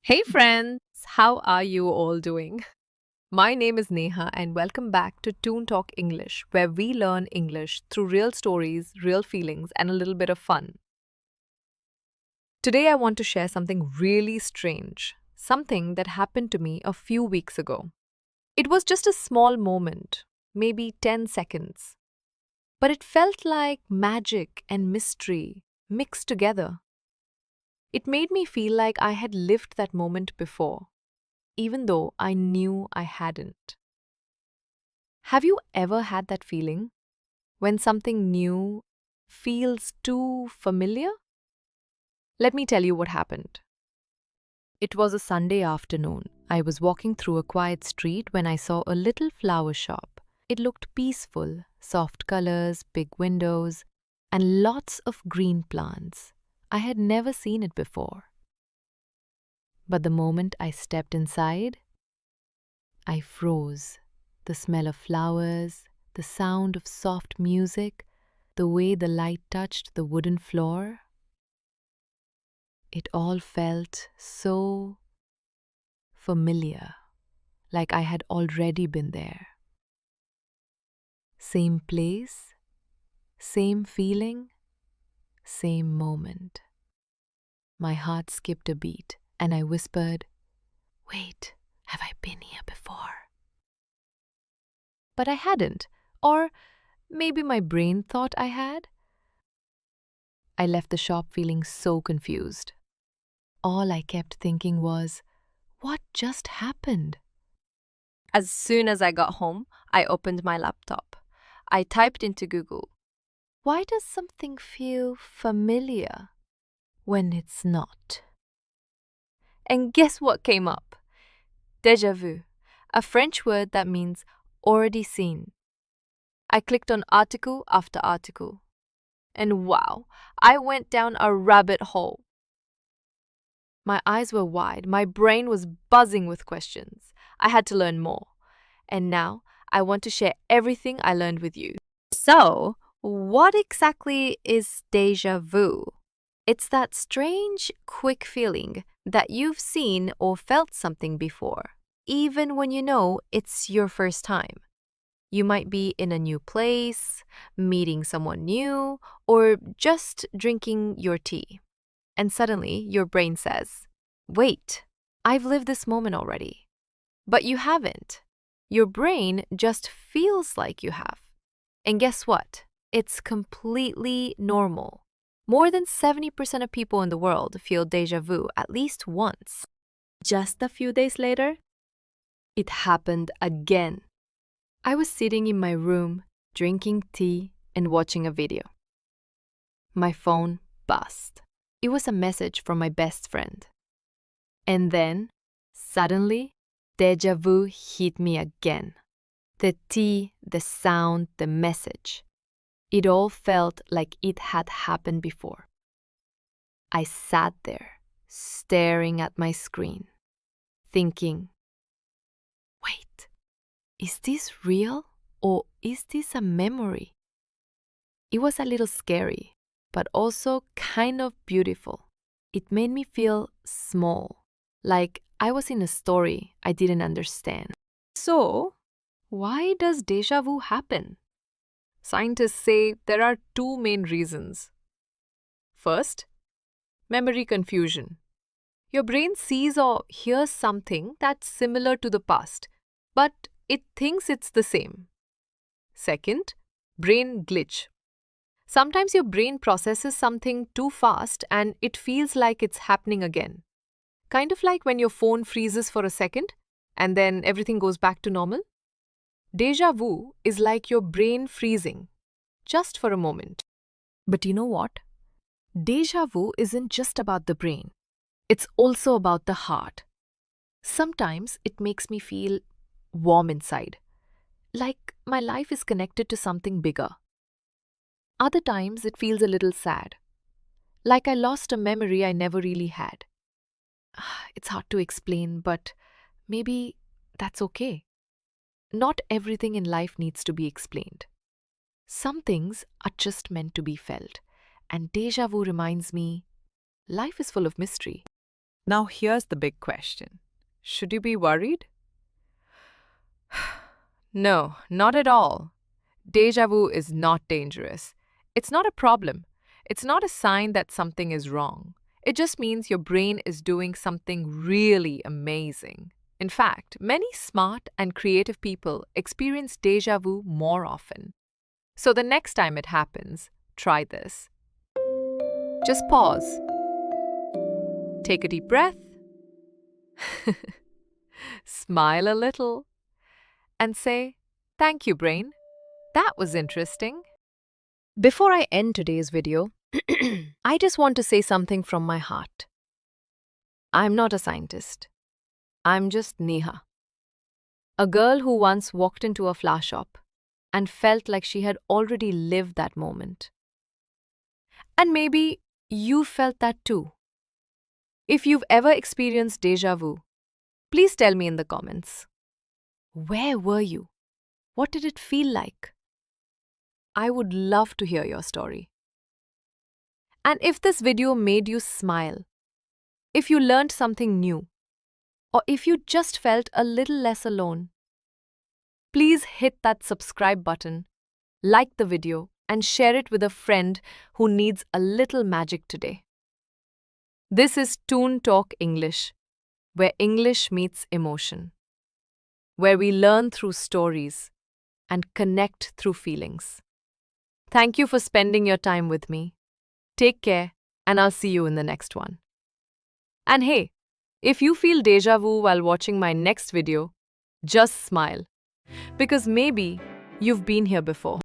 Hey friends, how are you all doing? My name is Neha and welcome back to Toon Talk English, where we learn English through real stories, real feelings, and a little bit of fun. Today I want to share something really strange, something that happened to me a few weeks ago. It was just a small moment, maybe 10 seconds, but it felt like magic and mystery mixed together. It made me feel like I had lived that moment before, even though I knew I hadn't. Have you ever had that feeling when something new feels too familiar? Let me tell you what happened. It was a Sunday afternoon. I was walking through a quiet street when I saw a little flower shop. It looked peaceful, soft colors, big windows, and lots of green plants. I had never seen it before. But the moment I stepped inside, I froze. The smell of flowers, the sound of soft music, the way the light touched the wooden floor. It all felt so familiar, like I had already been there. Same place, same feeling, same moment. My heart skipped a beat and I whispered, "Wait, have I been here before?" But I hadn't, or maybe my brain thought I had. I left the shop feeling so confused. All I kept thinking was, what just happened? As soon as I got home, I opened my laptop. I typed into Google, why does something feel familiar when it's not? And guess what came up? Déjà vu, a French word that means already seen. I clicked on article after article. And wow, I went down a rabbit hole. My eyes were wide, my brain was buzzing with questions. I had to learn more. And now I want to share everything I learned with you. So, what exactly is deja vu? It's that strange, quick feeling that you've seen or felt something before, even when you know it's your first time. You might be in a new place, meeting someone new, or just drinking your tea. And suddenly your brain says, wait, I've lived this moment already. But you haven't. Your brain just feels like you have. And guess what? It's completely normal. More than 70% of people in the world feel deja vu at least once. Just a few days later, it happened again. I was sitting in my room, drinking tea and watching a video. My phone buzzed. It was a message from my best friend. And then, suddenly, deja vu hit me again. The tea, the sound, the message. It all felt like it had happened before. I sat there, staring at my screen, thinking, wait, is this real or is this a memory? It was a little scary, but also kind of beautiful. It made me feel small, like I was in a story I didn't understand. So, why does deja vu happen? Scientists say there are two main reasons. First, memory confusion. Your brain sees or hears something that's similar to the past, but it thinks it's the same. Second, brain glitch. Sometimes your brain processes something too fast and it feels like it's happening again. Kind of like when your phone freezes for a second and then everything goes back to normal. Deja vu is like your brain freezing, just for a moment. But you know what? Deja vu isn't just about the brain. It's also about the heart. Sometimes it makes me feel warm inside, like my life is connected to something bigger. Other times it feels a little sad, like I lost a memory I never really had. It's hard to explain, but maybe that's okay. Not everything in life needs to be explained. Some things are just meant to be felt, and deja vu reminds me life is full of mystery. Now here's the big question. Should you be worried? No, not at all. Deja vu is not dangerous. It's not a problem. It's not a sign that something is wrong. It just means your brain is doing something really amazing. In fact, many smart and creative people experience deja vu more often. So the next time it happens, try this. Just pause. Take a deep breath. Smile a little. And say, "Thank you, brain. That was interesting." Before I end today's video, I just want to say something from my heart. I'm not a scientist. I'm just Neha, a girl who once walked into a flower shop and felt like she had already lived that moment. And maybe you felt that too. If you've ever experienced deja vu, please tell me in the comments. Where were you? What did it feel like? I would love to hear your story. And if this video made you smile, if you learned something new, or if you just felt a little less alone, please hit that subscribe button, like the video, and share it with a friend who needs a little magic today. This is Toon Talk English, where English meets emotion, where we learn through stories and connect through feelings. Thank you for spending your time with me. Take care, and I'll see you in the next one. And hey, if you feel deja vu while watching my next video, just smile, because maybe you've been here before.